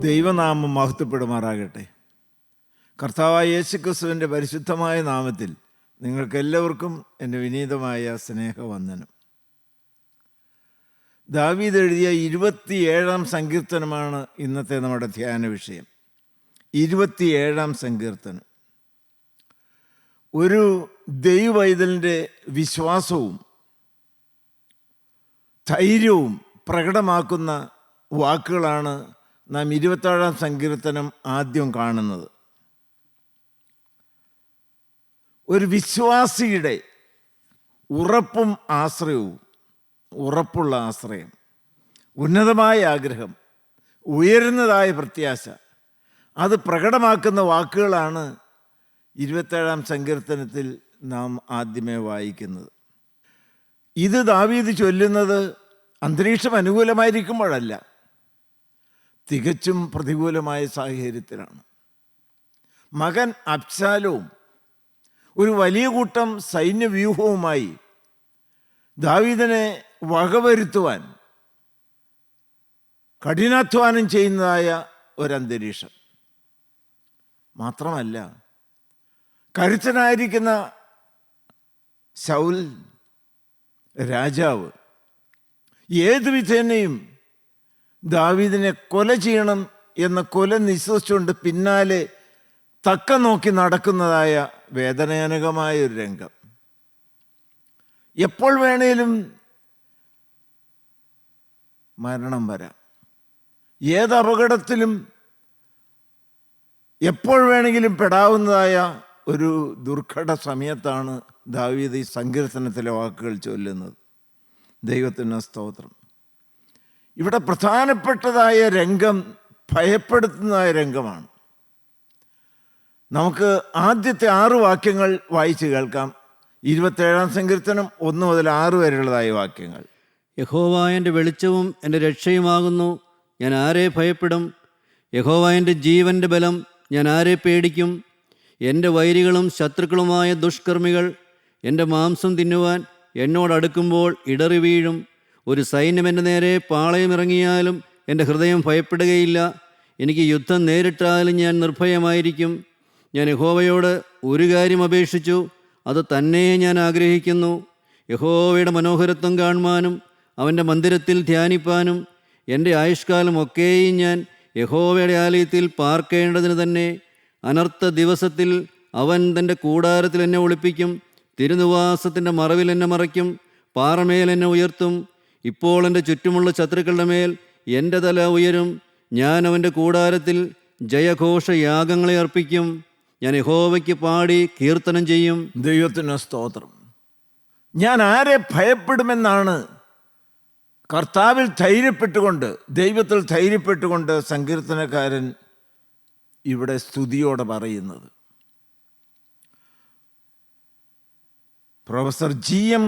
ദൈവനാമം മഹത്വപ്പെടുമാറാകട്ടെ. കർത്താവായ യേശുക്രിസ്തുവിൻ്റെ പരിശുദ്ധമായ നാമത്തിൽ നിങ്ങൾക്കെല്ലാവർക്കും എൻ്റെ വിനീതമായ സ്നേഹവന്ദനം. ദാവീദ് എഴുതിയ 27-ാം സങ്കീർത്തനമാണ് ഇന്നത്തെ നമ്മുടെ ധ്യാന വിഷയം. 27-ാം സങ്കീർത്തനം ഒരു ദൈവവൈതലിൻ്റെ വിശ്വാസവും ധൈര്യവും പ്രകടമാക്കുന്ന വാക്കുകളാണ് നാം 27-ാം സങ്കീർത്തനം ആദ്യം കാണുന്നത്. ഒരു വിശ്വാസിയുടെ ഉറപ്പും ആശ്രയവും, ഉറപ്പുള്ള ആശ്രയം, ഉന്നതമായ ആഗ്രഹം, ഉയരുന്നതായ പ്രത്യാശ, അത് പ്രകടമാക്കുന്ന വാക്കുകളാണ് 27-ാം സങ്കീർത്തനത്തിൽ നാം ആദ്യമേ വായിക്കുന്നത്. ഇത് ദാവീദ് ചൊല്ലുന്നത് അന്തരീക്ഷം അനുകൂലമായിരിക്കുമ്പോഴല്ല, തികച്ചും പ്രതികൂലമായ സാഹചര്യത്തിലാണ്. മകൻ അബ്ശാലോം ഒരു വലിയ കൂട്ടം സൈന്യവ്യൂഹവുമായി ദാവീദിനെ വകവരുത്തുവാൻ കഠിനാധ്വാനം ചെയ്യുന്നതായ ഒരന്തരീക്ഷം. മാത്രമല്ല, കരുത്തനായിരിക്കുന്ന ശൗൽ രാജാവ് ഏതു വിധേനയും ദാവീദിനെ കൊല ചെയ്യണം എന്ന കൊല നിശ്വസിച്ചുകൊണ്ട് പിന്നാലെ തക്ക നോക്കി നടക്കുന്നതായ വേദനാജനകമായ ഒരു രംഗം. എപ്പോൾ വേണേലും മരണം വരാം, ഏത് അപകടത്തിലും എപ്പോൾ വേണമെങ്കിലും പെടാവുന്നതായ ഒരു ദുർഘട സമയത്താണ് ദാവീദ് ഈ സങ്കീർത്തനത്തിലെ വാക്കുകൾ ചൊല്ലുന്നത്. ദൈവത്തിന് സ്തോത്രം. ഇവിടെ പ്രധാനപ്പെട്ടതായ രംഗം ഭയപ്പെടുത്തുന്നതായ രംഗമാണ്. നമുക്ക് ആദ്യത്തെ 6 വാക്യങ്ങൾ വായിച്ച് കേൾക്കാം. 27-ാം സങ്കീർത്തനം 1 മുതൽ 6 വരെയുള്ളതായ വാക്യങ്ങൾ. യഹോവ എൻ്റെ വെളിച്ചവും എൻ്റെ രക്ഷയുമാകുന്നു, ഞാൻ ആരെ ഭയപ്പെടും? യഹോവ എൻ്റെ ജീവൻ്റെ ബലം, ഞാൻ ആരെ പേടിക്കും? എൻ്റെ വൈരികളും ശത്രുക്കളുമായ ദുഷ്കർമ്മികൾ എൻ്റെ മാംസം തിന്നുവാൻ എന്നോടടുക്കുമ്പോൾ ഇടറി വീഴും. ഒരു സൈന്യം എൻ്റെ നേരെ പാളയമിറങ്ങിയാലും എൻ്റെ ഹൃദയം ഭയപ്പെടുകയില്ല. എനിക്ക് യുദ്ധം നേരിട്ടാലും ഞാൻ നിർഭയമായിരിക്കും. ഞാൻ യഹോവയോട് ഒരു കാര്യം അപേക്ഷിച്ചു, അത് തന്നെ ഞാൻ ആഗ്രഹിക്കുന്നു, യഹോവയുടെ മനോഹരത്വം കാണുവാനും അവൻ്റെ മന്ദിരത്തിൽ ധ്യാനിപ്പാനും. എൻ്റെ ആയുഷ്കാലം ഒക്കെയും ഞാൻ യഹോവയുടെ ആലയത്തിൽ പാർക്കേണ്ടതിന് തന്നെ. അനർത്ഥ ദിവസത്തിൽ അവൻ തൻ്റെ കൂടാരത്തിൽ എന്നെ ഒളിപ്പിക്കും, തിരുനിവാസത്തിൻ്റെ മറവിൽ എന്നെ മറയ്ക്കും, പാറമേൽ എന്നെ ഉയർത്തും. ഇപ്പോൾ എൻ്റെ ചുറ്റുമുള്ള ശത്രുക്കളുടെ മേൽ എൻ്റെ തല ഉയരും. ഞാൻ അവൻ്റെ കൂടാരത്തിൽ ജയഘോഷയാഗങ്ങളെ അർപ്പിക്കും. ഞാൻ യഹോവയ്ക്ക് പാടി കീർത്തനം ചെയ്യും. ദൈവത്തിന് സ്തോത്രം. ഞാൻ ആരെ ഭയപ്പെടുമെന്നാണ് കർത്താവിൽ ധൈര്യപ്പെട്ടുകൊണ്ട്, ദൈവത്തിൽ ധൈര്യപ്പെട്ടുകൊണ്ട് സങ്കീർത്തനക്കാരൻ ഇവിടെ സ്തുതിയോടെ പറയുന്നത്. പ്രൊഫസർ GM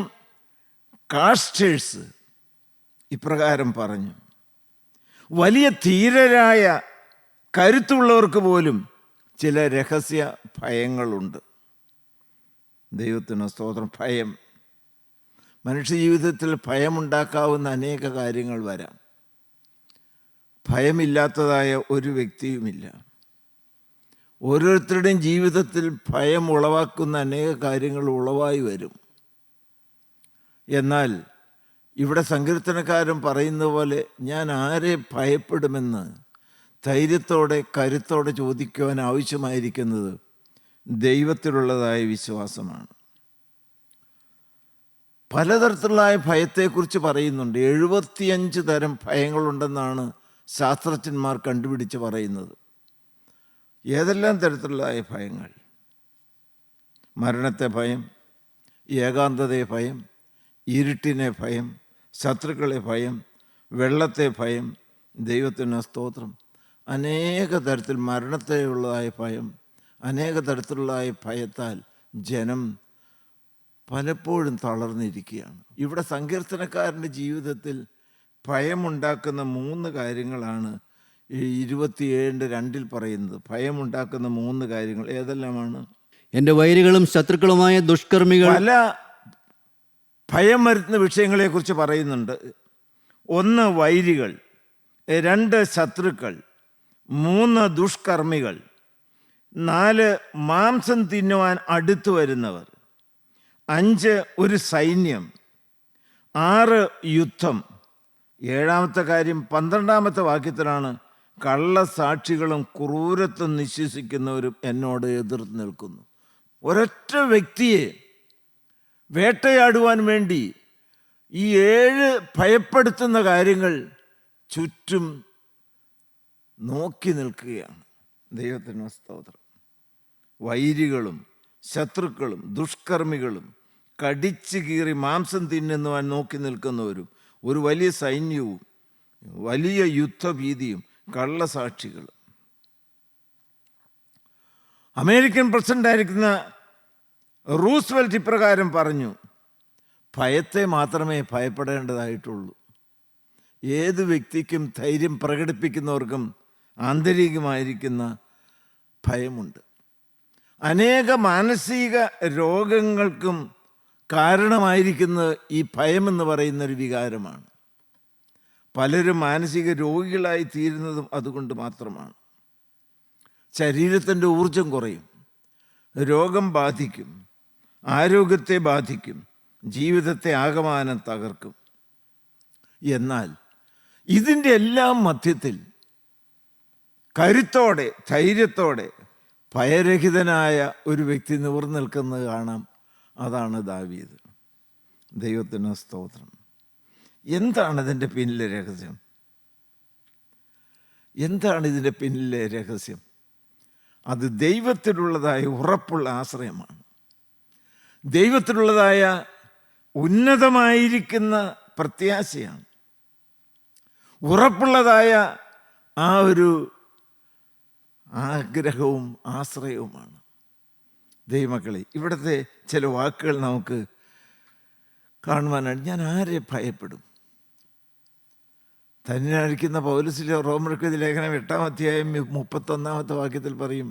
കാസ്റ്റേഴ്സ് ഇപ്രകാരം പറഞ്ഞു: വലിയ ധീരരായ കരുത്തുള്ളവർക്ക് പോലും ചില രഹസ്യ ഭയങ്ങളുണ്ട്. ദൈവത്തിന് സ്തോത്രം. ഭയം, മനുഷ്യജീവിതത്തിൽ ഭയമുണ്ടാക്കാവുന്ന അനേക കാര്യങ്ങൾ വരാം. ഭയമില്ലാത്തതായ ഒരു വ്യക്തിയുമില്ല. ഓരോരുത്തരുടെയും ജീവിതത്തിൽ ഭയം ഉളവാക്കുന്ന അനേക കാര്യങ്ങൾ ഉളവായി വരും. എന്നാൽ ഇവിടെ സങ്കീർത്തനക്കാരൻ പറയുന്ന പോലെ ഞാൻ ആരെ ഭയപ്പെടുമെന്ന് ധൈര്യത്തോടെ കരുത്തോടെ ചോദിക്കുവാൻ ആവശ്യമായിരിക്കുന്നത് ദൈവത്തിലുള്ളതായ വിശ്വാസമാണ്. പലതരത്തിലുള്ളതായ ഭയത്തെക്കുറിച്ച് പറയുന്നുണ്ട്. 75 തരം ഭയങ്ങളുണ്ടെന്നാണ് ശാസ്ത്രജ്ഞന്മാർ കണ്ടുപിടിച്ച് പറയുന്നത്. ഏതെല്ലാം തരത്തിലുള്ളതായ ഭയങ്ങൾ? മരണത്തെ ഭയം, ഏകാന്തതയെ ഭയം, ഇരുട്ടിനെ ഭയം, ശത്രുക്കളെ ഭയം, വെള്ളത്തെ ഭയം. ദൈവത്തിന് സ്തോത്രം. അനേക തരത്തിൽ മരണത്തെയുള്ളതായ ഭയം, അനേക തരത്തിലുള്ളതായ ഭയത്താൽ ജനം പലപ്പോഴും തളർന്നിരിക്കുകയാണ്. ഇവിടെ സങ്കീർത്തനക്കാരൻ്റെ ജീവിതത്തിൽ ഭയമുണ്ടാക്കുന്ന 3 കാര്യങ്ങളാണ് 27:2 പറയുന്നത്. ഭയമുണ്ടാക്കുന്ന 3 കാര്യങ്ങൾ ഏതെല്ലാമാണ്? എൻ്റെ വൈരികളും ശത്രുക്കളുമായ ദുഷ്കർമ്മികൾ. പല ഭയം വരുത്തുന്ന വിഷയങ്ങളെക്കുറിച്ച് പറയുന്നുണ്ട്. 1 വൈരികൾ, 2 ശത്രുക്കൾ, 3 ദുഷ്കർമ്മികൾ, 4 മാംസം തിന്നുവാൻ അടുത്തു വരുന്നവർ, 5 ഒരു സൈന്യം, 6 യുദ്ധം. 7-ാമത്തെ കാര്യം 12-ാമത്തെ വാക്യത്തിലാണ്, കള്ളസാക്ഷികളും ക്രൂരത്വം നിശ്വസിക്കുന്നവരും എന്നോട് എതിർത്ത് നിൽക്കുന്നു. ഒരൊറ്റ വ്യക്തിയെ വേട്ടയാടുവാൻ വേണ്ടി ഈ 7 ഭയപ്പെടുത്തുന്ന കാര്യങ്ങൾ ചുറ്റും നോക്കി നിൽക്കുകയാണ്. ദൈവത്തിന് സ്തോത്രം. വൈരികളും ശത്രുക്കളും ദുഷ്കർമ്മികളും കടിച്ചു കീറി മാംസം തിന്നുവാൻ നോക്കി നിൽക്കുന്നവരും, ഒരു വലിയ സൈന്യവും വലിയ യുദ്ധഭീതിയും കള്ളസാക്ഷികളും. അമേരിക്കൻ പ്രസിഡന്റായിരിക്കുന്ന റൂസ്വെൽറ്റ് ഇപ്രകാരം പറഞ്ഞു: ഭയത്തെ മാത്രമേ ഭയപ്പെടേണ്ടതായിട്ടുള്ളൂ. ഏത് വ്യക്തിക്കും ധൈര്യം പ്രകടിപ്പിക്കുന്നവർക്കും ആന്തരികമായിരിക്കുന്ന ഭയമുണ്ട്. അനേക മാനസിക രോഗങ്ങൾക്കും കാരണമായിരിക്കുന്നത് ഈ ഭയമെന്ന് പറയുന്നൊരു വികാരമാണ്. പലരും മാനസിക രോഗികളായി തീരുന്നതും അതുകൊണ്ട് മാത്രമാണ്. ശരീരത്തിൻ്റെ ഊർജം കുറയും, രോഗം ബാധിക്കും, ആരോഗ്യത്തെ ബാധിക്കും, ജീവിതത്തെ ആകമാനം തകർക്കും. എന്നാൽ ഇതിൻ്റെ എല്ലാം മധ്യത്തിൽ കരുത്തോടെ ധൈര്യത്തോടെ ഭയരഹിതനായ ഒരു വ്യക്തി നിവർന്നു നിൽക്കുന്നത് കാണാം. അതാണ് ദാവീദ്. ദൈവത്തിന് സ്തോത്രം. എന്താണ് ഇതിൻ്റെ പിന്നിലെ രഹസ്യം? എന്താണ് ഇതിൻ്റെ പിന്നിലെ രഹസ്യം? അത് ദൈവത്തിലുള്ളതായ ഉറപ്പുള്ള ആശ്രയമാണ്. ദൈവത്തിലുള്ളതായ ഉന്നതമായിരിക്കുന്ന പ്രത്യാശയാണ്. ഉറപ്പുള്ളതായ ആ ഒരു ആഗ്രഹവും ആശ്രയവുമാണ്. ദൈവമക്കളെ, ഇവിടുത്തെ ചില വാക്കുകൾ നമുക്ക് കാണുവാനാണ്. ഞാൻ ആരെ ഭയപ്പെടും? തന്നിനഴിക്കുന്ന പൗലോസിലെ റോമർക്ക് ലേഖനം 8-ാം അധ്യായം 31-ാമത്തെ വാക്യത്തിൽ പറയും.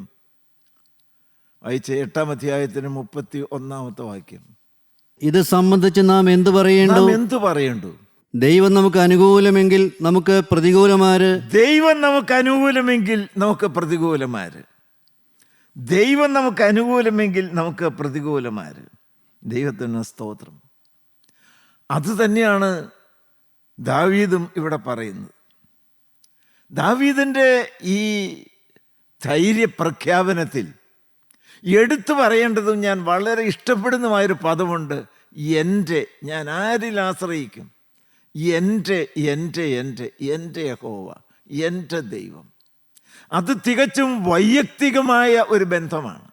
വായിച്ച 8-ാം അധ്യായത്തിന് 31-ാമത്തെ വാക്യം. ഇത് സംബന്ധിച്ച് നാം എന്തു പറയേണ്ടു? ദൈവം നമുക്ക് അനുകൂലമെങ്കിൽ നമുക്ക് പ്രതികൂലമാര്. ദൈവം നമുക്ക് അനുകൂലമെങ്കിൽ നമുക്ക് പ്രതികൂലമാര്. ദൈവം നമുക്ക് അനുകൂലമെങ്കിൽ നമുക്ക് പ്രതികൂലമാര്. ദൈവത്തിന് സ്തോത്രം. അത് തന്നെയാണ് ദാവീദും ഇവിടെ പറയുന്നത്. ദാവീദിൻ്റെ ഈ ധൈര്യപ്രഖ്യാപനത്തിൽ എടുത്തു പറയേണ്ടതും ഞാൻ വളരെ ഇഷ്ടപ്പെടുന്നതായൊരു പദമുണ്ട്. എൻ്റെ. ഞാൻ ആരിൽ ആശ്രയിക്കും? എൻ്റെ യഹോവ, എൻ്റെ ദൈവം. അത് തികച്ചും വൈയക്തികമായ ഒരു ബന്ധമാണ്.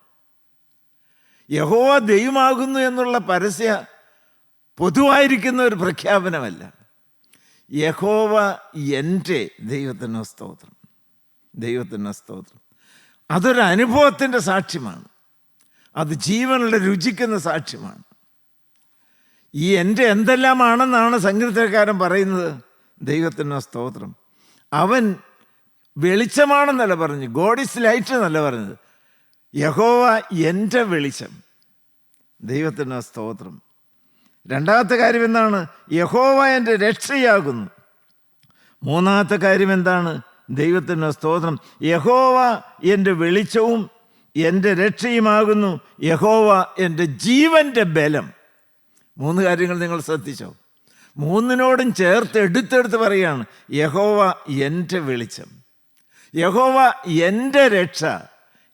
യഹോവ ദൈവമാകുന്നു എന്നുള്ള പരസ്യ പൊതുവായിരിക്കുന്ന ഒരു പ്രഖ്യാപനമല്ല. യഹോവ എൻ്റെ. ദൈവത്തിന് സ്തോത്രം, ദൈവത്തിന് സ്തോത്രം. അതൊരു അനുഭവത്തിൻ്റെ സാക്ഷ്യമാണ്. അത് ജീവനുള്ള രുചിക്കുന്ന സാക്ഷ്യമാണ്. ഈ എൻ്റെ എന്തെല്ലാമാണെന്നാണ് സങ്കീർത്തനക്കാരൻ പറയുന്നത്. ദൈവത്തിന് സ്തോത്രം. അവൻ വെളിച്ചമാണെന്നല്ല പറഞ്ഞു, ഗോഡ് ഈസ് ലൈറ്റ് എന്നല്ല പറഞ്ഞത്. യഹോവ എൻ്റെ വെളിച്ചം. ദൈവത്തിന് സ്തോത്രം. 2-ാമത്തെ കാര്യം എന്താണ്? യഹോവ എൻ്റെ രക്ഷയാകുന്നു. 3-ാമത്തെ കാര്യം എന്താണ്? ദൈവത്തിന് സ്തോത്രം. യഹോവ എൻ്റെ വെളിച്ചവും എൻ്റെ രക്ഷയുമാകുന്നു. യഹോവ എൻ്റെ ജീവൻ്റെ ബലം. 3 കാര്യങ്ങൾ നിങ്ങൾ ശ്രദ്ധിച്ചോ? 3നോടും ചേർത്ത് എടുത്തെടുത്ത് പറയുകയാണ്. യഹോവ എൻ്റെ വെളിച്ചം, യഹോവ എൻ്റെ രക്ഷ,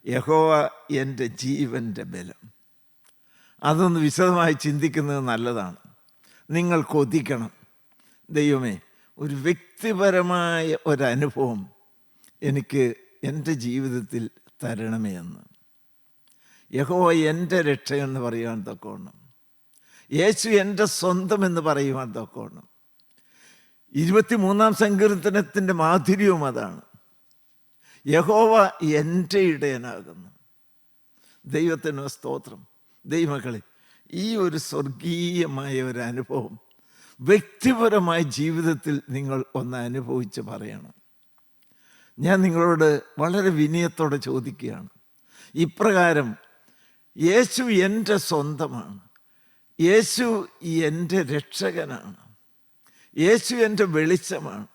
യഹോവ എൻ്റെ ജീവൻ്റെ ബലം. അതൊന്ന് വിശദമായി ചിന്തിക്കുന്നത് നല്ലതാണ്. നിങ്ങൾ കൊതിക്കണം, ദൈവമേ, ഒരു വ്യക്തിപരമായ ഒരനുഭവം എനിക്ക് എൻ്റെ ജീവിതത്തിൽ തരണമേ എന്ന്. യഹോവ എൻ്റെ രക്ഷ എന്ന് പറയുവാൻ തക്കവണ്ണം, യേശു എൻ്റെ സ്വന്തം എന്ന് പറയുവാൻ തക്കവണ്ണം. 23-ാം സങ്കീർത്തനത്തിൻ്റെ മാധുര്യവും അതാണ്. യഹോവ എൻ്റെ ഇടയനാകുന്നു. ദൈവത്തിന് സ്തോത്രം. ദൈവമക്കളെ, ഈ ഒരു സ്വർഗീയമായ ഒരു അനുഭവം വ്യക്തിപരമായ ജീവിതത്തിൽ നിങ്ങൾ ഒന്ന് അനുഭവിച്ച് പറയണം. ഞാൻ നിങ്ങളോട് വളരെ വിനയത്തോടെ ചോദിക്കുകയാണ്. ഇപ്രകാരം യേശു എൻ്റെ സ്വന്തമാണ്, യേശു എൻ്റെ രക്ഷകനാണ്, യേശു എൻ്റെ വെളിച്ചമാണ്,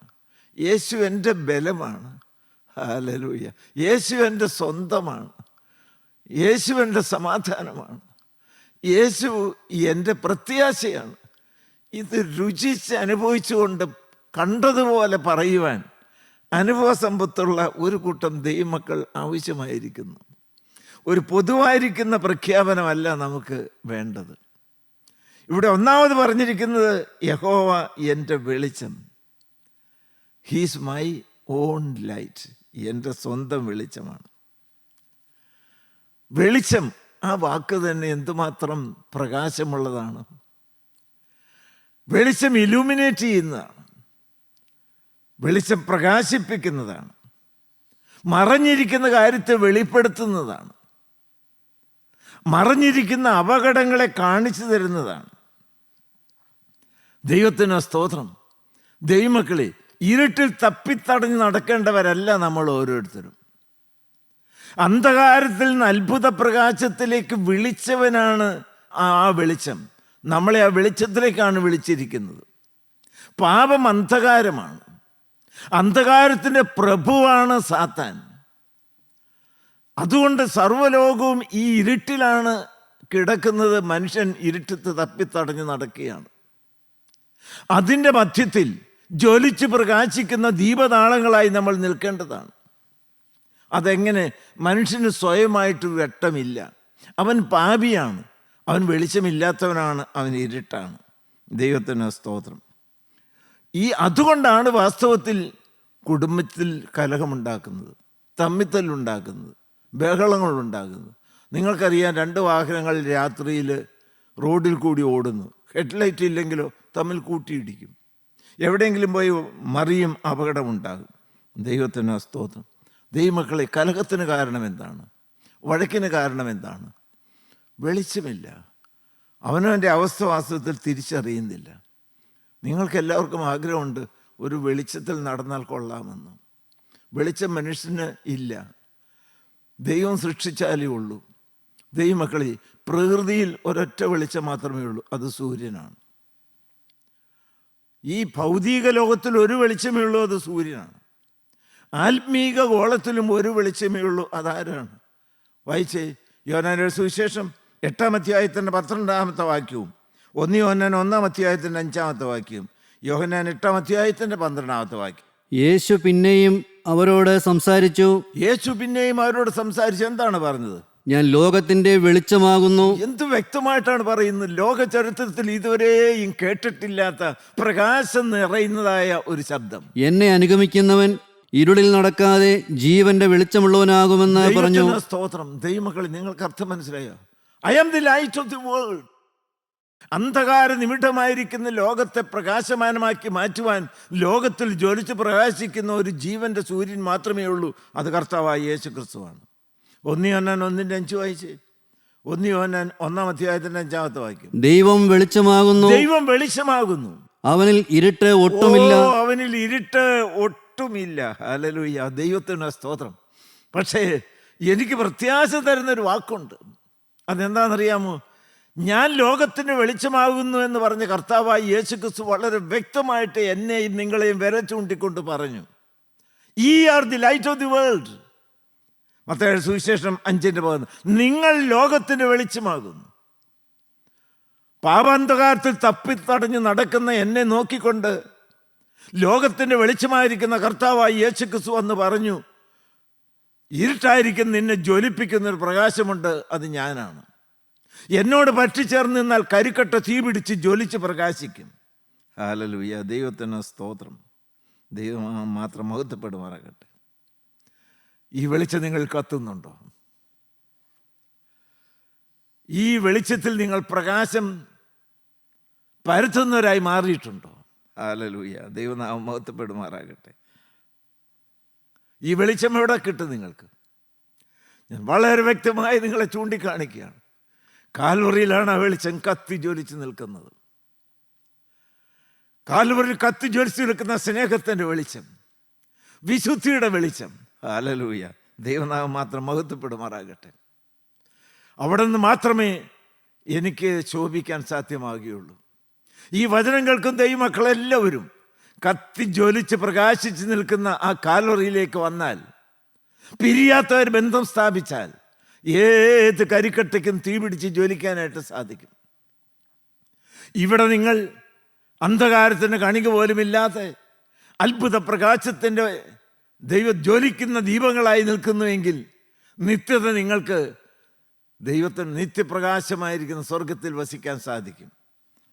യേശു എൻ്റെ ബലമാണ്. ഹല്ലേലൂയ. യേശു എൻ്റെ സ്വന്തമാണ്. യേശു എൻ്റെ സമാധാനമാണ്. യേശു എൻ്റെ പ്രത്യാശയാണ്. ഇത് രുചിച്ച് അനുഭവിച്ചുകൊണ്ട് കണ്ടതുപോലെ പറയുവാൻ അനുഭവ സമ്പത്തുള്ള ഒരു കൂട്ടം ദൈവമക്കൾ ആവശ്യമായിരിക്കുന്നു. ഒരു പൊതുവായിരിക്കുന്ന പ്രഖ്യാപനമല്ല നമുക്ക് വേണ്ടത്. ഇവിടെ ഒന്നാമത് പറഞ്ഞിരിക്കുന്നത് യഹോവ എൻ്റെ വെളിച്ചം. He's my own light. എൻ്റെ സ്വന്തം വെളിച്ചമാണ്. വെളിച്ചം, ആ വാക്ക് തന്നെ എന്തുമാത്രം പ്രകാശമുള്ളതാണ്. വെളിച്ചം ഇലൂമിനേറ്റ് ചെയ്യുന്നതാണ്. വെളിച്ചം പ്രകാശിപ്പിക്കുന്നതാണ്. മറഞ്ഞിരിക്കുന്ന കാര്യത്തെ വെളിപ്പെടുത്തുന്നതാണ്. മറഞ്ഞിരിക്കുന്ന അപകടങ്ങളെ കാണിച്ചു തരുന്നതാണ്. ദൈവത്തിന് സ്തോത്രം. ദൈവമക്കളെ, ഇരുട്ടിൽ തപ്പിത്തടഞ്ഞ് നടക്കേണ്ടവരല്ല നമ്മൾ ഓരോരുത്തരും. അന്ധകാരത്തിൽ നിന്ന് അത്ഭുത പ്രകാശത്തിലേക്ക് വിളിച്ചവനാണ് ആ വെളിച്ചം. നമ്മളെ ആ വെളിച്ചത്തിലേക്കാണ് വിളിച്ചിരിക്കുന്നത്. പാപം അന്ധകാരമാണ്. അന്ധകാരത്തിൻ്റെ പ്രഭുവാണ് സാത്താൻ. അതുകൊണ്ട് സർവ്വലോകവും ഈ ഇരുട്ടിലാണ് കിടക്കുന്നത്. മനുഷ്യൻ ഇരുട്ടത്ത് തപ്പിത്തടഞ്ഞ് നടക്കുകയാണ്. അതിൻ്റെ മധ്യത്തിൽ ജ്വലിച്ച് പ്രകാശിക്കുന്ന ദീപനാളങ്ങളായി നമ്മൾ നിൽക്കേണ്ടതാണ്. അതെങ്ങനെ? മനുഷ്യന് സ്വയമായിട്ട് വെട്ടമില്ല. അവൻ പാപിയാണ്. അവൻ വെളിച്ചമില്ലാത്തവനാണ്. അവൻ ഇരുട്ടാണ്. ദൈവത്തിന് സ്തോത്രം. അതുകൊണ്ടാണ് വാസ്തവത്തിൽ കുടുംബത്തിൽ കലഹമുണ്ടാക്കുന്നത്, തമ്മിത്തല്ലുണ്ടാക്കുന്നത്, ബഹളങ്ങളുണ്ടാകുന്നത്. നിങ്ങൾക്കറിയാം, 2 വാഹനങ്ങൾ രാത്രിയിൽ റോഡിൽ കൂടി ഓടുന്നു. ഹെഡ്ലൈറ്റ് ഇല്ലെങ്കിലോ തമ്മിൽ കൂട്ടിയിടിക്കും. എവിടെയെങ്കിലും പോയി മറിയും, അപകടമുണ്ടാകും. ദൈവത്തിന് സ്തോത്രം. ദൈവമക്കളെ, കലഹത്തിന് കാരണം എന്താണ്? വഴക്കിന് കാരണം എന്താണ്? വെളിച്ചമില്ല. അവനവൻ്റെ അവസ്ഥ വാസ്തവത്തിൽ തിരിച്ചറിയുന്നില്ല. നിങ്ങൾക്കെല്ലാവർക്കും ആഗ്രഹമുണ്ട് ഒരു വെളിച്ചത്തിൽ നടന്നാൽ കൊള്ളാമെന്ന്. വെളിച്ചം മനുഷ്യന് ഇല്ല. ദൈവം സൃഷ്ടിച്ചാലേ ഉള്ളൂ. ദൈവമക്കളെ, പ്രകൃതിയിൽ ഒരൊറ്റ വെളിച്ചം മാത്രമേ ഉള്ളൂ. അത് സൂര്യനാണ്. ഈ ഭൗതിക ലോകത്തിൽ ഒരു വെളിച്ചമേ ഉള്ളൂ. അത് സൂര്യനാണ്. ആത്മീക ഗോളത്തിലും ഒരു വെളിച്ചമേ ഉള്ളൂ. അതാരാണ്? വായിച്ചേ, യോഹന്നാന്റെ സുവിശേഷം 8-ാം അധ്യായത്തിൻ്റെ 12-ാമത്തെ വാക്യവും 1 യോഹന്നാൻ 1-ാം അധ്യായത്തിൻ്റെ 5-ാമത്തെ വാക്യവും യോഹന്നാൻ 8-ാം അധ്യായത്തിൻ്റെ 12-ാമത്തെ വാക്യം. യേശു പിന്നെയും അവരോട് സംസാരിച്ചു. എന്താണ് പറഞ്ഞത്? ഞാൻ ലോകത്തിന്റെ വെളിച്ചമാകുന്നു. എന്ത് വ്യക്തമായിട്ടാണ് പറയുന്നത്! ലോക ചരിത്രത്തിൽ ഇതുവരെയും കേട്ടിട്ടില്ലാത്ത പ്രകാശം നിറയുന്നതായ ഒരു ശബ്ദം. എന്നെ അനുഗമിക്കുന്നവൻ ഇരുളിൽ നടക്കാതെ ജീവന്റെ വെളിച്ചമുള്ളവനാകുമെന്ന് പറഞ്ഞു. സ്തോത്രം. ദൈവമക്കളെ, നിങ്ങൾക്ക് അർത്ഥം മനസ്സിലായോ? I am the light of the world. അന്ധകാര നിമിഷമായിരിക്കുന്ന ലോകത്തെ പ്രകാശമാനമാക്കി മാറ്റുവാൻ ലോകത്തിൽ ജ്വലിച്ച് പ്രകാശിക്കുന്ന ഒരു ജീവന്റെ സൂര്യൻ മാത്രമേ ഉള്ളൂ. അത് കർത്താവായ യേശു ക്രിസ്തുവാണ്. 1 യോഹന്നാൻ 1:5 വായിച്ചേ. 1 യോഹന്നാൻ 1-ാം അധ്യായത്തിൻ്റെ 5-ാമത്തെ വാക്യം. ദൈവം വെളിച്ചമാകുന്നു. ദൈവം വെളിച്ചമാകുന്നു. അവനിൽ ഇരുട്ട് ഒട്ടുമില്ല. അവനിൽ ഇരുട്ട് ഒട്ടുമില്ല. ഹല്ലേലൂയ. ദൈവത്തിന് സ്തോത്രം. പക്ഷേ എനിക്ക് പ്രത്യാശ തരുന്നൊരു വാക്കുണ്ട്. അതെന്താണെന്നറിയാമോ? ഞാൻ ലോകത്തിന് വെളിച്ചമാകുന്നു എന്ന് പറഞ്ഞ കർത്താവായ യേശു ക്രിസ്തു വളരെ വ്യക്തമായിട്ട് എന്നെയും നിങ്ങളെയും വിരൽ ചൂണ്ടിക്കൊണ്ട് പറഞ്ഞു, "ye are the light of the world." മത്തായിയുടെ സുവിശേഷം 5:11. നിങ്ങൾ ലോകത്തിന് വെളിച്ചമാകുന്നു. പാപാന്ധകാരത്തിൽ തപ്പിത്തടഞ്ഞ് നടക്കുന്ന എന്നെ നോക്കിക്കൊണ്ട് ലോകത്തിൻ്റെ വെളിച്ചമായിരിക്കുന്ന കർത്താവായ യേശു ക്രിസ്തു എന്ന് പറഞ്ഞു, ഇരുട്ടായിരിക്കും നിന്നെ ജ്വലിപ്പിക്കുന്നൊരു പ്രകാശമുണ്ട്, അത് ഞാനാണ്. എന്നോട് പറ്റിച്ചേർന്ന് നിന്നാൽ കരിക്കട്ട തീ പിടിച്ച് ജ്വലിച്ച് പ്രകാശിക്കും. ഹല്ലേലൂയ. ദൈവത്തിന് സ്തോത്രം. ദൈവം മാത്രം മഹത്വപ്പെടുമാറാകട്ടെ. ഈ വെളിച്ചം നിങ്ങൾ കത്തുന്നുണ്ടോ? ഈ വെളിച്ചത്തിൽ നിങ്ങൾ പ്രകാശം പരത്തുന്നവരായി മാറിയിട്ടുണ്ടോ? ഹല്ലേലൂയ. ദൈവനാമം മഹത്വപ്പെടുമാറാകട്ടെ. ഈ വെളിച്ചം എവിടെ കിട്ടും നിങ്ങൾക്ക്? ഞാൻ വളരെ വ്യക്തമായി നിങ്ങളെ ചൂണ്ടിക്കാണിക്കുകയാണ്. കാൽവറിയിലാണ് ആ വെളിച്ചം കത്തി ജ്വലിച്ച് നിൽക്കുന്നത്. കാൽവറിയിൽ കത്തി ജ്വലിച്ച് നിൽക്കുന്ന സ്നേഹത്തിൻ്റെ വെളിച്ചം, വിശുദ്ധിയുടെ വെളിച്ചം. ഹല്ലേലൂയ. ദൈവനാമം മാത്രം മഹത്വപ്പെടുമാറാകട്ടെ. അവിടെ നിന്ന് മാത്രമേ എനിക്ക് ശോഭിക്കാൻ സാധ്യമാകുകയുള്ളൂ. ഈ വചനം കേൾക്കുന്ന ദൈവമക്കളെല്ലാവരും കത്തി ജ്വലിച്ച് പ്രകാശിച്ച് നിൽക്കുന്ന ആ കാൽവറിയിലേക്ക് വന്നാൽ പിരിയാത്തവർ ബന്ധം സ്ഥാപിച്ചാൽ ഏത് കരിക്കട്ടയ്ക്കും തീ പിടിച്ച് ജ്വലിക്കാനായിട്ട് സാധിക്കും. ഇവിടെ നിങ്ങൾ അന്ധകാരത്തിന് കണിക പോലുമില്ലാതെ അത്ഭുത പ്രകാശത്തിൻ്റെ ജ്വലിക്കുന്ന ദീപങ്ങളായി നിൽക്കുന്നുവെങ്കിൽ നിത്യത നിങ്ങൾക്ക് ദൈവത്തിന് നിത്യപ്രകാശമായിരിക്കുന്ന സ്വർഗത്തിൽ വസിക്കാൻ സാധിക്കും.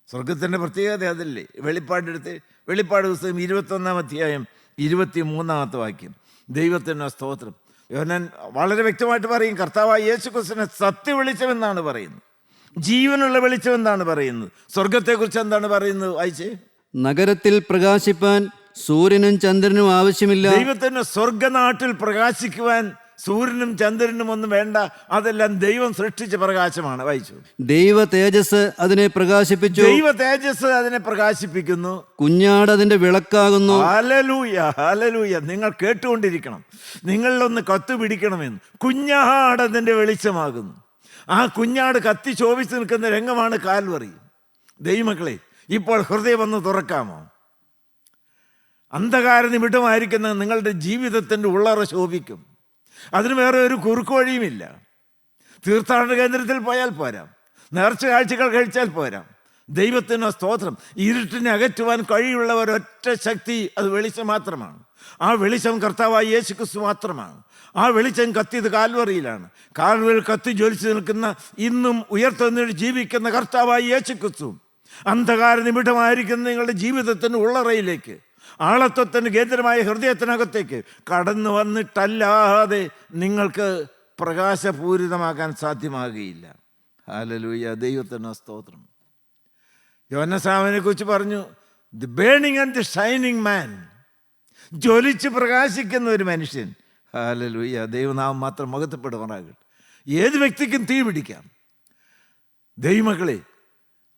സ്വർഗത്തിൻ്റെ പ്രത്യേകത അതല്ലേ? വെളിപ്പാട് പുസ്തകം 21-ാം അധ്യായം 23-ാമത്തെ വാക്യം. ദൈവത്തിന് സ്തോത്രം. യോഹന്നാൻ വളരെ വ്യക്തമായിട്ട് പറയും, കർത്താവായ യേശു ക്രിസ്തുവിനെ സത്യവെളിച്ചമെന്നാണ് പറയുന്നത്, ജീവനുള്ള വെളിച്ചമെന്നാണ് പറയുന്നത്. സ്വർഗത്തെക്കുറിച്ച് എന്താണ് പറയുന്നത്? വായിച്ചേ. നഗരത്തിൽ പ്രകാശിപ്പാൻ സൂര്യനും ചന്ദ്രനും ആവശ്യമില്ല. ദൈവത്തിന് സ്വർഗനാട്ടിൽ പ്രകാശിക്കുവാൻ സൂര്യനും ചന്ദ്രനും ഒന്നും വേണ്ട, അതെല്ലാം ദൈവം സൃഷ്ടിച്ച പ്രകാശമാണ്. വായിച്ചു. ദൈവ തേജസ് അതിനെ പ്രകാശിപ്പിച്ചു. ദൈവ തേജസ് അതിനെ പ്രകാശിപ്പിക്കുന്നു. കുഞ്ഞാട് അതിന്റെ വിളക്കാകുന്നു. Hallelujah, hallelujah. നിങ്ങൾ കേട്ടുകൊണ്ടിരിക്കണം, നിങ്ങളിലൊന്ന് കത്തുപിടിക്കണമെന്ന്. കുഞ്ഞാട് അതിൻ്റെ വെളിച്ചമാകുന്നു. ആ കുഞ്ഞാട് കത്തി ശോഭിച്ച് നിൽക്കുന്ന രംഗമാണ് കാൽവറി. ദൈവമക്കളെ, ഇപ്പോൾ ഹൃദയം ഒന്ന് തുറക്കാമോ? അന്ധകാര നിമിഷമായിരിക്കുന്ന നിങ്ങളുടെ ജീവിതത്തിൻ്റെ ഉള്ളറ ശോഭിക്കും. അതിന് വേറെ ഒരു കുറുക്കു വഴിയുമില്ല. തീർത്ഥാടന കേന്ദ്രത്തിൽ പോയാൽ പോരാ, നേർച്ച കാഴ്ചകൾ കഴിച്ചാൽ പോരാ. ദൈവത്തിന് സ്തോത്രം. ഇരുട്ടിനെ അകറ്റുവാൻ കഴിയുള്ള ഒരൊറ്റ ശക്തി, അത് വെളിച്ചം മാത്രമാണ്. ആ വെളിച്ചം കർത്താവായ യേശു ക്രിസ്തു മാത്രമാണ്. ആ വെളിച്ചം കത്തിയത് കാൽവറിയിലാണ്. കാൽവറിയിൽ കത്തി ജ്വലിച്ച് നിൽക്കുന്ന, ഇന്നും ഉയർത്തെഴുന്നേറ്റ് ജീവിക്കുന്ന കർത്താവായ യേശു ക്രിസ്തു അന്ധകാര നിമിഷമായിരിക്കുന്ന നിങ്ങളുടെ ജീവിതത്തിൻ്റെ ഉള്ളറയിലേക്ക്, ആളത്വത്തിന് കേന്ദ്രമായ ഹൃദയത്തിനകത്തേക്ക് കടന്നു വന്നിട്ടല്ലാതെ നിങ്ങൾക്ക് പ്രകാശപൂരിതമാക്കാൻ സാധ്യമാകുകയില്ല. ഹല്ലേലൂയ, ദൈവത്തിന് സ്തോത്രം. യോഹന്നാനെ കുറിച്ച് പറഞ്ഞു, the burning and the shining man, ജ്വലിച്ച് പ്രകാശിക്കുന്ന ഒരു മനുഷ്യൻ. ഹല്ലേലൂയ, ദൈവനാമം മാത്രം മഹത്വപ്പെടുവാനാകട്ടെ. ഏത് വ്യക്തിക്കും തീ പിടിക്കാം. ദൈവമക്കളെ,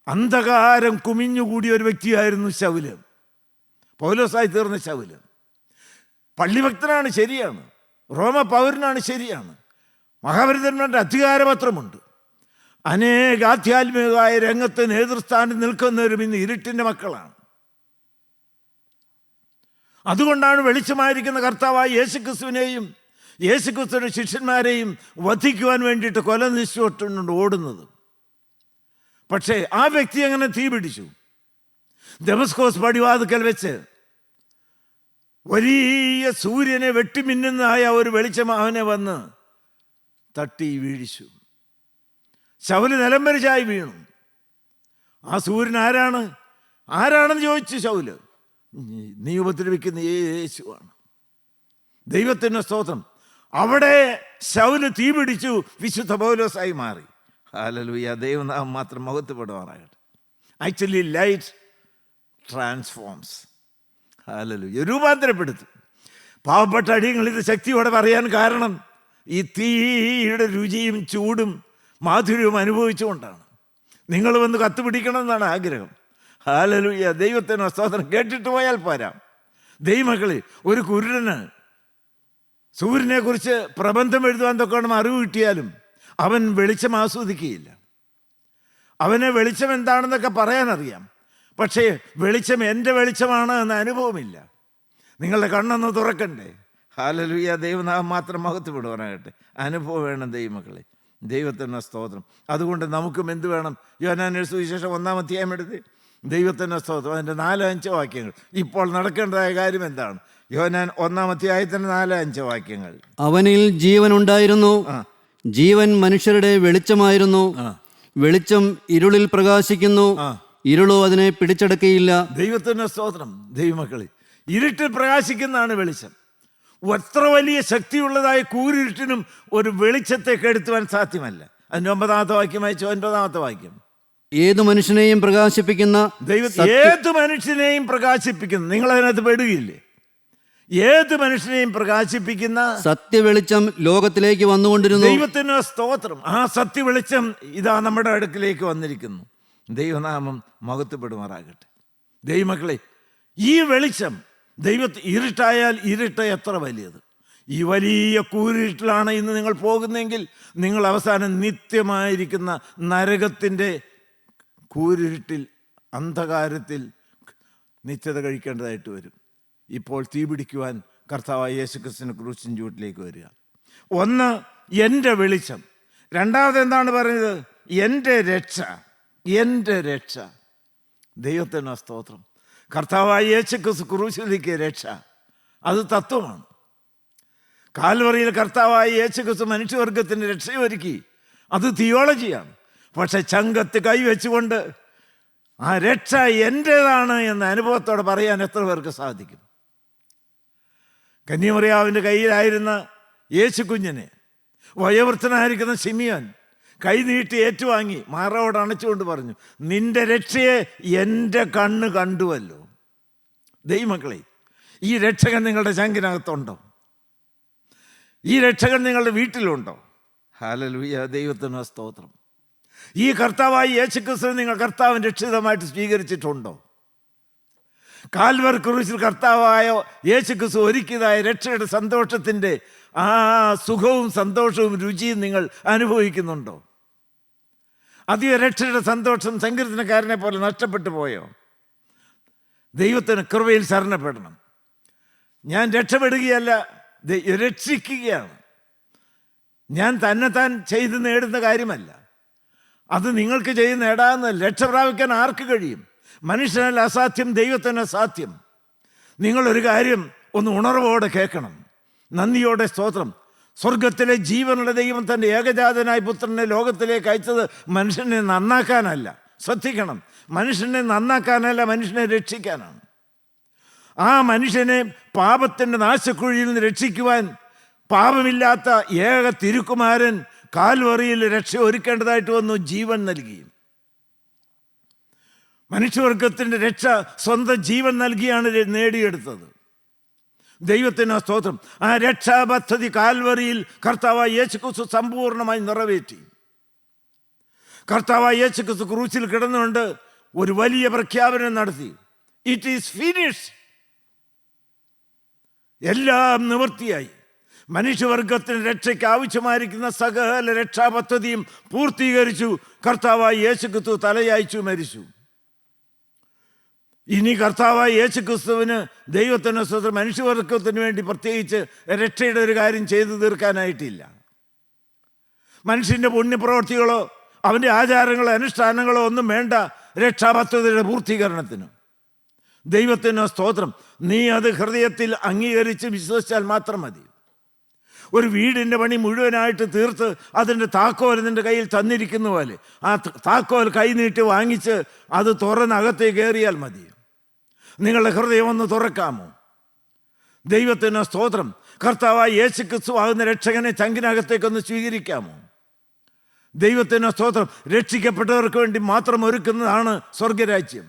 അന്ധകാരം കുമിഞ്ഞുകൂടിയ ഒരു വ്യക്തിയായിരുന്നു ശൗല്. പൗലോസായി തീർന്ന ശൗല് പള്ളിഭക്തനാണ്, ശരിയാണ്. റോമ പൗരനാണ്, ശരിയാണ്. മഹാപുരുഷന്മാരുടെ അധികാരപത്രമുണ്ട്. അനേക ആധ്യാത്മികമായ രംഗത്ത് നേതൃസ്ഥാനം നിൽക്കുന്നവരും ഇന്ന് ഇരുട്ടിൻ്റെ മക്കളാണ്. അതുകൊണ്ടാണ് വെളിച്ചമായിരിക്കുന്ന കർത്താവായ യേശുക്രിസ്തുവിനെയും യേശുക്രിസ്തുവിന്റെ ശിഷ്യന്മാരെയും വധിക്കുവാൻ വേണ്ടിയിട്ട് കൊല നിശ്ചയിച്ചുകൊണ്ട് ഓടുന്നത്. പക്ഷേ ആ വ്യക്തി അങ്ങനെ തീ പിടിച്ചു. ദമസ്കോസ് പടിവാതിക്കൽ വെച്ച് വലിയ സൂര്യനെ വെട്ടിമിന്നുന്നതായ ഒരു വെളിച്ചം അവനെ വന്ന് തട്ടി വീഴിച്ചു. ശൗല് നിലംപരിചായി വീണു. ആ സൂര്യൻ ആരാണെന്ന് ചോദിച്ചു ശൗല്. നീ ഉപദ്രവിക്കുന്ന യേശുവാണ്. ദൈവത്തിന് സ്തോത്രം. അവിടെ ശൗല് തീ പിടിച്ചു, വിശുദ്ധ പൗലോസായി മാറി. ഹല്ലേലൂയ, ദൈവനാമം മാത്രം മഹത്വപ്പെടുവാനാകട്ടെ. Actually light transforms. ഹല്ലേലൂയ, രൂപാന്തരപ്പെടുത്തും. പാവപ്പെട്ട അടിയങ്ങൾ ഇത് ശക്തിയോടെ പറയാൻ കാരണം ഈ തീയുടെ രുചിയും ചൂടും മാധുര്യവും അനുഭവിച്ചുകൊണ്ടാണ്. നിങ്ങൾ വന്ന് കത്തുപിടിക്കണമെന്നാണ് ആഗ്രഹം. ഹല്ലേലൂയ, ദൈവത്തിന് സ്തോത്രം. കേട്ടിട്ട് പോയാൽ പോരാ. ദൈവമക്കളെ, ഒരു കുരുടന് സൂര്യനെ കുറിച്ച് പ്രബന്ധം എഴുതുവാൻ തൊക്കെ അറിവ് കിട്ടിയാലും അവൻ വെളിച്ചം ആസ്വദിക്കുകയില്ല. അവന് വെളിച്ചം എന്താണെന്നൊക്കെ പറയാനറിയാം, പക്ഷേ വെളിച്ചം എൻ്റെ വെളിച്ചമാണ് എന്ന അനുഭവമില്ല. നിങ്ങളുടെ കണ്ണൊന്ന് തുറക്കണ്ടേ? ഹല്ലേലൂയ, ദൈവനാമം മാത്രം മഹത്വപ്പെടുവാനാകട്ടെ. അനുഭവം വേണം ദൈവമക്കളെ. ദൈവത്തിന് സ്തോത്രം. അതുകൊണ്ട് നമുക്കും എന്ത് വേണം? യോഹന്നാന്റെ സുവിശേഷം 1-ാം അധ്യായം എടുത്ത് ദൈവത്തിന് സ്തോത്രം, അതിൻ്റെ 4-5 വാക്യങ്ങൾ. ഇപ്പോൾ നടക്കേണ്ടതായ കാര്യം എന്താണ്? യോഹന്നാൻ 1-ാം അധ്യായത്തിന് 4-5 വാക്യങ്ങൾ. അവനിൽ ജീവൻ ഉണ്ടായിരുന്നു, ജീവൻ മനുഷ്യരുടെ വെളിച്ചമായിരുന്നു. വെളിച്ചം ഇരുളിൽ പ്രകാശിക്കുന്നു, ഇരുളോ അതിനെ പിടിച്ചടക്കിയില്ല. ദൈവത്തിന് സ്തോത്രം. ദൈവമക്കളെ, ഇരുട്ടിൽ പ്രകാശിക്കുന്നതാണ് വെളിച്ചം. എത്ര വലിയ ശക്തിയുള്ളതായ കൂരിരുട്ടിനും ഒരു വെളിച്ചത്തെ കെടുത്തുവാൻ സാധ്യമല്ല. അതിൻ്റെ 9-ാമത്തെ വാക്യം വായിച്ചു. 9-ാമത്തെ വാക്യം. ഏതു മനുഷ്യനെയും പ്രകാശിപ്പിക്കുന്ന ഏത് മനുഷ്യനെയും പ്രകാശിപ്പിക്കുന്നു. നിങ്ങൾ അതിനകത്ത് പെടുകയില്ലേ? ഏത് മനുഷ്യനെയും പ്രകാശിപ്പിക്കുന്ന സത്യവെളിച്ചം ലോകത്തിലേക്ക് വന്നുകൊണ്ടിരുന്നു. ദൈവത്തിന് സ്തോത്രം. ആ സത്യവെളിച്ചം ഇതാ നമ്മുടെ അടുക്കിലേക്ക് വന്നിരിക്കുന്നു. ദൈവനാമം മഹത്വപ്പെടുമാറാകട്ടെ. ദൈവമക്കളെ, ഈ വെളിച്ചം ഇരുട്ടായാൽ ഇരുട്ട് എത്ര വലിയത്. ഈ വലിയ കൂരിരുട്ടിലാണ് ഇന്ന് നിങ്ങൾ പോകുന്നതെങ്കിൽ നിങ്ങൾ അവസാനം നിത്യമായിരിക്കുന്ന നരകത്തിൻ്റെ കൂരിരുട്ടിൽ, അന്ധകാരത്തിൽ നിത്യത കഴിക്കേണ്ടതായിട്ട് വരും. ഇപ്പോൾ തീ പിടിക്കുവാൻ കർത്താവായ യേശുക്രിസ്തുവിന്റെ ക്രൂശിൻ ചൂട്ടിലേക്ക് വരിക. ഒന്ന് എൻ്റെ വെളിച്ചം, രണ്ടാമത് എന്താണ് പറഞ്ഞത്? എൻ്റെ രക്ഷ. എൻ്റെ രക്ഷ. ദൈവത്തിന് സ്തോത്രം. കർത്താവായ യേശുക്രിസ്തു ക്രൂശിലേക്ക് രക്ഷ, അത് തത്വമാണ്. കാൽവറിയിൽ കർത്താവായ യേശുക്രിസ്തു മനുഷ്യവർഗത്തിന് രക്ഷയൊരുക്കി, അത് തിയോളജിയാണ്. പക്ഷെ ചങ്കത്ത് കൈവച്ചുകൊണ്ട് ആ രക്ഷ എൻ്റേതാണ് എന്ന അനുഭവത്തോടെ പറയാൻ എത്ര പേർക്ക് സാധിക്കും? കന്യാമറിയാവിൻ്റെ കയ്യിലായിരുന്ന യേശു കുഞ്ഞിനെ വയോവൃദ്ധനായിരിക്കുന്ന ശിമിയോൻ കൈ നീട്ടി ഏറ്റുവാങ്ങി മാറോട് അണച്ചുകൊണ്ട് പറഞ്ഞു, നിന്റെ രക്ഷയെ എൻ്റെ കണ്ണ് കണ്ടുവല്ലോ. ദൈവമക്കളെ, ഈ രക്ഷകൻ നിങ്ങളുടെ ചങ്കിനകത്തുണ്ടോ? ഈ രക്ഷകൻ നിങ്ങളുടെ വീട്ടിലുണ്ടോ? ഹല്ലേലൂയ, ദൈവത്തിന് സ്തോത്രം. ഈ കർത്താവായി യേശുക്രിസ്തുവിനെ നിങ്ങൾ കർത്താവിൻ്റെ രക്ഷിതമായിട്ട് സ്വീകരിച്ചിട്ടുണ്ടോ? കാൽവർ ക്രൂശിൽ കർത്താവായ യേശുക്രിസ്തു ഒരുക്കിയതായ രക്ഷയുടെ സന്തോഷത്തിൻ്റെ ആ സുഖവും സന്തോഷവും രുചിയും നിങ്ങൾ അനുഭവിക്കുന്നുണ്ടോ? അധിക രക്ഷയുടെ സന്തോഷം സങ്കീർത്തനക്കാരനെ പോലെ നഷ്ടപ്പെട്ടു പോയോ? ദൈവത്തിന് കൃപയിൽ ശരണപ്പെടണം. ഞാൻ രക്ഷപ്പെടുകയല്ല, രക്ഷിക്കുകയാണ്. ഞാൻ തന്നെത്താൻ ചെയ്ത് നേടുന്ന കാര്യമല്ല, അത് നിങ്ങൾക്ക് ചെയ്ത് നേടാമെന്നല്ല. രക്ഷ പ്രാപിക്കാൻ ആർക്ക് കഴിയും? മനുഷ്യനല്ല അസാധ്യം, ദൈവത്തിന് സാധ്യം. നിങ്ങളൊരു കാര്യം ഒന്ന് ഉണർവോടെ കേൾക്കണം, നന്ദിയോടെ സ്തോത്രം. സ്വർഗത്തിലെ ജീവനുള്ള ദൈവം തൻ്റെ ഏകജാതനായ പുത്രനെ ലോകത്തിലേക്ക് അയച്ചത് മനുഷ്യനെ നന്നാക്കാനല്ല. ശ്രദ്ധിക്കണം, മനുഷ്യനെ നന്നാക്കാനല്ല, മനുഷ്യനെ രക്ഷിക്കാനാണ്. ആ മനുഷ്യനെ പാപത്തിൻ്റെ നാശക്കുഴിയിൽ നിന്ന് രക്ഷിക്കുവാൻ പാപമില്ലാത്ത ഏക തിരുക്കുമാരൻ കാൽവറിയിൽ രക്ഷ ഒരുക്കേണ്ടതായിട്ട് വന്നു, ജീവൻ നൽകി. മനുഷ്യവർഗത്തിൻ്റെ രക്ഷ സ്വന്തം ജീവൻ നൽകിയാണ് നേടിയെടുത്തത്. ദൈവത്തിന് സ്തോത്രം. ആ രക്ഷാപദ്ധതി കാൽവറിയിൽ കർത്താവായ യേശുക്രിസ്തു സമ്പൂർണ്ണമായി നിറവേറ്റി. കർത്താവായ യേശുക്രിസ്തു ക്രൂശിൽ കിടന്നുകൊണ്ട് ഒരു വലിയ പ്രഖ്യാപനം നടത്തി, ഇറ്റ് ഈസ് ഫിനിഷ്ഡ്. എല്ലാം നിവൃത്തിയായി. മനുഷ്യവർഗത്തിന് രക്ഷയ്ക്ക് ആവശ്യമായിരിക്കുന്ന സകല രക്ഷാപദ്ധതിയും പൂർത്തീകരിച്ചു. കർത്താവായ യേശുക്രിസ്തു തലയായിച്ചു മരിച്ചു. ഇനി കർത്താവായ യേശുക്രിസ്തുവിന് ദൈവത്തിന് സ്വന്തം മനുഷ്യവർഗത്തിന് വേണ്ടി പ്രത്യേകിച്ച് രക്ഷയുടെ ഒരു കാര്യം ചെയ്തു തീർക്കാനായിട്ടില്ല. മനുഷ്യൻ്റെ പുണ്യപ്രവർത്തികളോ അവൻ്റെ ആചാരങ്ങളോ അനുഷ്ഠാനങ്ങളോ ഒന്നും വേണ്ട രക്ഷാപദ്ധതിയുടെ പൂർത്തീകരണത്തിന്. ദൈവത്തിന് സ്തോത്രം. നീ അത് ഹൃദയത്തിൽ അംഗീകരിച്ച് വിശ്വസിച്ചാൽ മാത്രം മതി. ഒരു വീടിൻ്റെ പണി മുഴുവനായിട്ട് തീർത്ത് അതിൻ്റെ താക്കോൽ നിൻ്റെ കയ്യിൽ തന്നിരിക്കുന്ന പോലെ ആ താക്കോൽ കൈനീട്ടി വാങ്ങിച്ച് അത് തുറന്നകത്തേക്ക് കയറിയാൽ മതി. നിങ്ങളുടെ ഹൃദയം ഒന്ന് തുറക്കാമോ? ദൈവത്തിന് സ്തോത്രം. കർത്താവായ യേശുക്രിസ്തു ആകുന്ന രക്ഷകനെ ചങ്കിനകത്തേക്കൊന്ന് സ്വീകരിക്കാമോ? ദൈവത്തിന് സ്തോത്രം. രക്ഷിക്കപ്പെട്ടവർക്ക് വേണ്ടി മാത്രം ഒരുക്കുന്നതാണ് സ്വർഗരാജ്യം.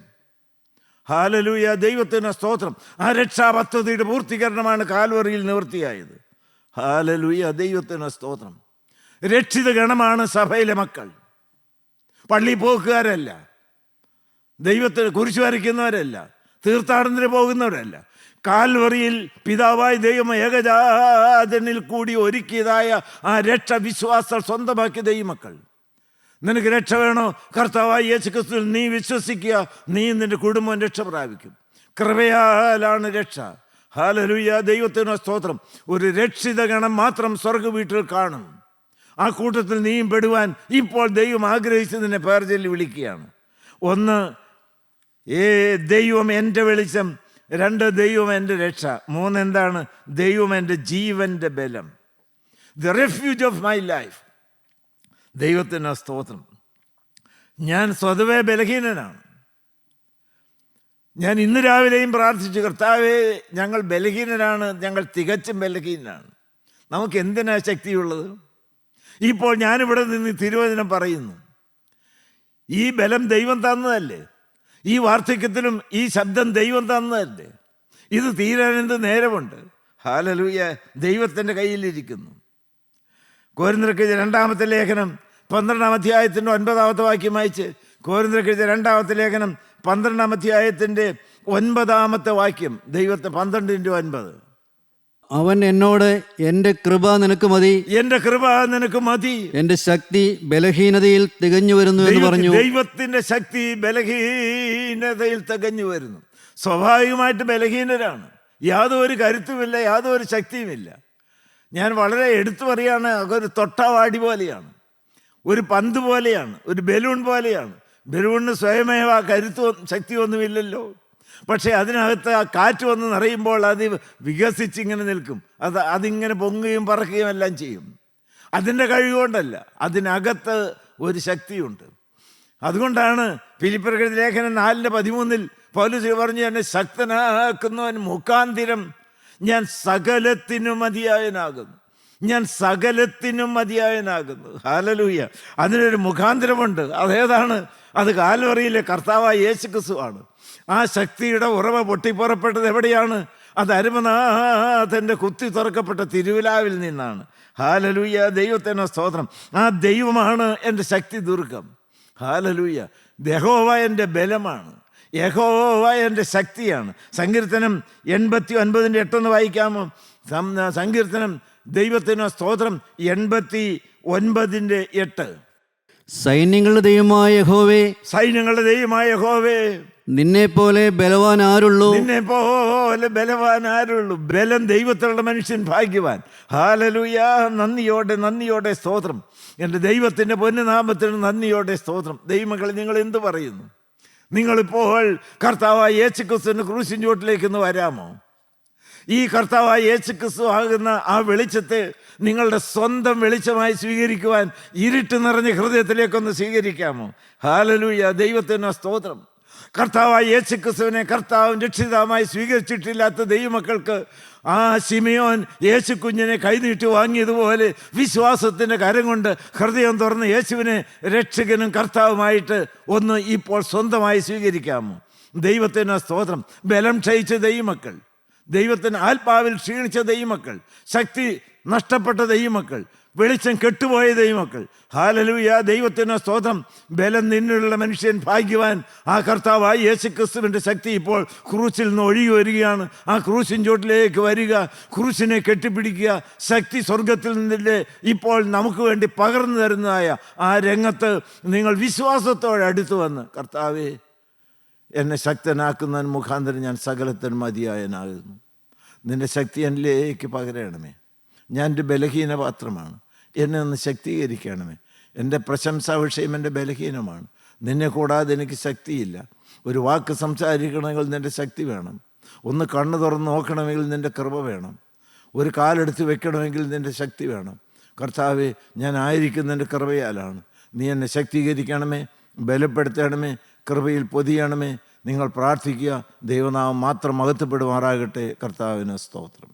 ഹല്ലേലൂയ, ദൈവത്തിന് സ്തോത്രം. ആ രക്ഷാപദ്ധതിയുടെ പൂർത്തീകരണമാണ് കാൽവറിയിൽ നിവൃത്തിയായത്. ഹല്ലേലൂയ, ദൈവത്തിന് സ്തോത്രം. രക്ഷിത ഗണമാണ് സഭയിലെ മക്കൾ. പള്ളി പോക്കുകാരല്ല, ദൈവത്തിന് കുരിശ് വരയ്ക്കുന്നവരല്ല, തീർത്ഥാടനത്തിന് പോകുന്നവരല്ല. കാൽവറിയിൽ പിതാവായ ദൈവം ഏകജാതനിൽ കൂടി ഒരുക്കിയതായ ആ രക്ഷ വിശ്വാസം സ്വന്തമാക്കിയ ദൈവമക്കൾ. നിനക്ക് രക്ഷ വേണോ? കർത്താവായ യേശുക്രിസ്തുവിൽ നീ വിശ്വസിക്കുക, നീ നിന്റെ കുടുംബം രക്ഷ പ്രാപിക്കും. കൃപയാലാണ് രക്ഷ. ഹല്ലേലൂയ, ദൈവത്തിന് സ്തോത്രം. ഒരു രക്ഷിത ഗണം മാത്രം സ്വർഗ വീട്ടിൽ കാണും. ആ കൂട്ടത്തിൽ നീയും പെടുവാൻ ഇപ്പോൾ ദൈവം ആഗ്രഹിച്ച് നിന്നെ പേർ ചൊല്ലി വിളിക്കുകയാണ്. ഒന്ന്, ദൈവം എൻ്റെ വെളിച്ചം. രണ്ട്, ദൈവം എൻ്റെ രക്ഷ. മൂന്ന്, എന്താണ്? ദൈവം എൻ്റെ ജീവൻ്റെ ബലം, the refuge of my life. ദൈവത്തിന് സ്തോത്രം. ഞാൻ സ്വതവേ ബലഹീനനാണ്. ഞാൻ ഇന്ന് രാവിലെയും പ്രാർത്ഥിച്ചു, കർത്താവേ, ഞങ്ങൾ ബലഹീനനാണ്, ഞങ്ങൾ തികച്ചും ബലഹീനനാണ്. നമുക്ക് എന്തിനാ ശക്തിയുള്ളത്? ഇപ്പോൾ ഞാനിവിടെ നിന്ന് തിരുവചനം പറയുന്നു. ഈ ബലം ദൈവം തന്നതല്ലേ? ഈ വാർദ്ധക്യത്തിലും ഈ ശബ്ദം ദൈവം തന്നതല്ലേ? ഇത് തീരാൻ എന്ത് നേരമുണ്ട്? ഹല്ലേലൂയ, ദൈവത്തിൻ്റെ കയ്യിലിരിക്കുന്നു. കൊരിന്ത്യർക്കെഴുതിയ 2-ാമത്തെ ലേഖനം 12-ാം അധ്യായത്തിൻ്റെ 9-ാമത്തെ വാക്യം വായിച്ച്. കൊരിന്ത്യർക്കെഴുതിയ 2-ാമത്തെ ലേഖനം 12-ാം അധ്യായത്തിൻ്റെ 9-ാമത്തെ വാക്യം. ദൈവത്തെ 12:9. അവൻ എന്നോട്, എൻ്റെ കൃപ നിനക്ക് മതി, എൻ്റെ കൃപ നിനക്ക് മതി, എൻ്റെ ശക്തി ബലഹീനതയിൽ തികഞ്ഞു വരുന്നു എന്ന് പറഞ്ഞു. ദൈവത്തിൻ്റെ ശക്തി ബലഹീനതയിൽ തികഞ്ഞു വരുന്നു. സ്വാഭാവികമായിട്ട് ബലഹീനരാണ്. യാതൊരു കരുത്തുമില്ല, യാതൊരു ശക്തിയുമില്ല. ഞാൻ വളരെ എടുത്തു പറയുകയാണ്, അതൊരു തൊട്ടാവാടി പോലെയാണ്, ഒരു പന്ത് പോലെയാണ്, ഒരു ബലൂൺ പോലെയാണ്. ബലൂണിന് സ്വയമേവ ശക്തി ഒന്നുമില്ലല്ലോ. പക്ഷേ അതിനകത്ത് ആ കാറ്റ് വന്ന് നിറയുമ്പോൾ അത് വികസിച്ചിങ്ങനെ നിൽക്കും. അതിങ്ങനെ പൊങ്ങുകയും പറക്കുകയും എല്ലാം ചെയ്യും. അതിൻ്റെ കഴിവുകൊണ്ടല്ല, അതിനകത്ത് ഒരു ശക്തിയുണ്ട്. അതുകൊണ്ടാണ് ഫിലിപ്പിയർ ലേഖനം 4:13 പൗലോസ് പറഞ്ഞു, എന്നെ ശക്തനാക്കുന്നവൻ മുഖാന്തിരം ഞാൻ സകലത്തിനും മതിയായനാകുന്നു. ഞാൻ സകലത്തിനും മതിയായനാകുന്നു. ഹല്ലേലൂയ. അതിനൊരു മുഖാന്തരമുണ്ട്. അതേതാണ്? അത് കാൽവറിയിലെ കർത്താവായ യേശുക്രിസ്തുവാണ്. ആ ശക്തിയുടെ ഉറവ പൊട്ടിപ്പുറപ്പെട്ടത് എവിടെയാണ്? അത് അരുമനാഥൻ്റെ കുത്തി തുറക്കപ്പെട്ട തിരുവിലാവിൽ നിന്നാണ്. ഹല്ലേലൂയ. ദൈവത്തിന് സ്തോത്രം. ആ ദൈവമാണ് എൻ്റെ ശക്തി ദുർഗം. ഹല്ലേലൂയ. യഹോവ എൻ്റെ ബലമാണ്, യഹോവ എൻ്റെ ശക്തിയാണ്. സങ്കീർത്തനം 89:8 വായിക്കാമോ? സങ്കീർത്തനം ദൈവത്തിന് സ്തോത്രം 89:8. സൈന്യങ്ങളുടെ ദൈവമായ യഹോവേ, സൈന്യങ്ങളുടെ ദൈവമായ യഹോവേ, നിന്നെപ്പോലെ ബലവാൻ ആരുള്ളൂ? നിന്നെ പോലെ ബലവാൻ ആരുള്ളൂ? ബലം ദൈവത്തിലുള്ള മനുഷ്യൻ ഭാഗ്യവാൻ. ഹല്ലേലൂയ. നന്ദിയോടെ സ്തോത്രം. എൻ്റെ ദൈവത്തിൻ്റെ പൊന്നുനാമത്തിന് നന്ദിയോടെ സ്തോത്രം. ദൈവമക്കളെ, നിങ്ങൾ എന്ത് പറയുന്നു? നിങ്ങളിപ്പോൾ കർത്താവായ യേശുക്രിസ്തുവിൻ്റെ ക്രൂശിൻ ചുവട്ടിലേക്ക് ഒന്ന് വരാമോ? ഈ കർത്താവായ യേശുക്രിസ്തു ആകുന്ന ആ വെളിച്ചത്തെ നിങ്ങളുടെ സ്വന്തം വെളിച്ചമായി സ്വീകരിക്കുവാൻ ഇരുട്ട് നിറഞ്ഞ ഹൃദയത്തിലേക്കൊന്ന് സ്വീകരിക്കാമോ? ഹല്ലേലൂയ. ദൈവത്തിന് സ്തോത്രം. കർത്താവായ യേശുക്രിസ്തുവിനെ കർത്താവും രക്ഷിതാവുമായി സ്വീകരിച്ചിട്ടില്ലാത്ത ദൈവമക്കൾക്ക് ആ ശിമയോൻ യേശു കുഞ്ഞിനെ കൈനീട്ടി വാങ്ങിയതുപോലെ വിശ്വാസത്തിൻ്റെ കരം കൊണ്ട് ഹൃദയം തുറന്ന് യേശുവിനെ രക്ഷകനും കർത്താവുമായിട്ട് ഒന്ന് ഇപ്പോൾ സ്വന്തമായി സ്വീകരിക്കാമോ? ദൈവത്തിന് സ്തോത്രം. ബലം ക്ഷയിച്ച ദൈവമക്കൾ, ദൈവത്തിന് ആത്മാവിൽ ക്ഷീണിച്ച ദൈവമക്കൾ, ശക്തി നഷ്ടപ്പെട്ട ദൈവമക്കൾ, വെളിച്ചം കെട്ടുപോയ ദൈവമക്കൾ, ഹല്ലേലൂയ. ദൈവത്തിന് സ്തോത്രം. ബലം നിന്നുള്ള മനുഷ്യൻ ഭാഗ്യവാൻ. ആ കർത്താവായ യേശുക്രിസ്തുവിൻ്റെ ശക്തി ഇപ്പോൾ ക്രൂശിൽ നിന്ന് ഒഴുകി വരികയാണ്. ആ ക്രൂശിൻ ചോട്ടിലേക്ക് വരിക, ക്രൂശിനെ കെട്ടിപ്പിടിക്കുക. ശക്തി സ്വർഗത്തിൽ നിന്നില്ലേ ഇപ്പോൾ നമുക്ക് വേണ്ടി പകർന്നു തരുന്നതായ ആ രംഗത്ത് നിങ്ങൾ വിശ്വാസത്തോടെ അടുത്തു വന്ന്, കർത്താവേ, എന്നെ ശക്തനാക്കുന്നതിന് മുഖാന്തരം ഞാൻ സകലത്തിനും മതിയായനാകുന്നു. നിൻ്റെ ശക്തി എന്നിലേക്ക് പകരണമേ. ഞാൻ എൻ്റെ ബലഹീന പാത്രമാണ്, എന്നെ ഒന്ന് ശക്തീകരിക്കണമേ. എൻ്റെ പ്രശംസാ വിഷയം എൻ്റെ ബലഹീനമാണ്. നിന്നെ കൂടാതെ എനിക്ക് ശക്തിയില്ല. ഒരു വാക്ക് സംസാരിക്കണമെങ്കിൽ നിൻ്റെ ശക്തി വേണം. ഒന്ന് കണ്ണ് തുറന്ന് നോക്കണമെങ്കിൽ നിൻ്റെ കൃപ വേണം. ഒരു കാലെടുത്ത് വെക്കണമെങ്കിൽ നിൻ്റെ ശക്തി വേണം. കർത്താവേ, ഞാൻ ആയിരിക്കുന്നതിൻ്റെ കൃപയാലാണ്. നീ എന്നെ ശക്തീകരിക്കണമേ, ബലപ്പെടുത്തണമേ, കൃപയിൽ പൊതിയണമേ. നിങ്ങൾ പ്രാർത്ഥിക്കുക. ദൈവനാമം മാത്രം മഹത്വപ്പെടുമാറാകട്ടെ. കർത്താവിന് സ്തോത്രം.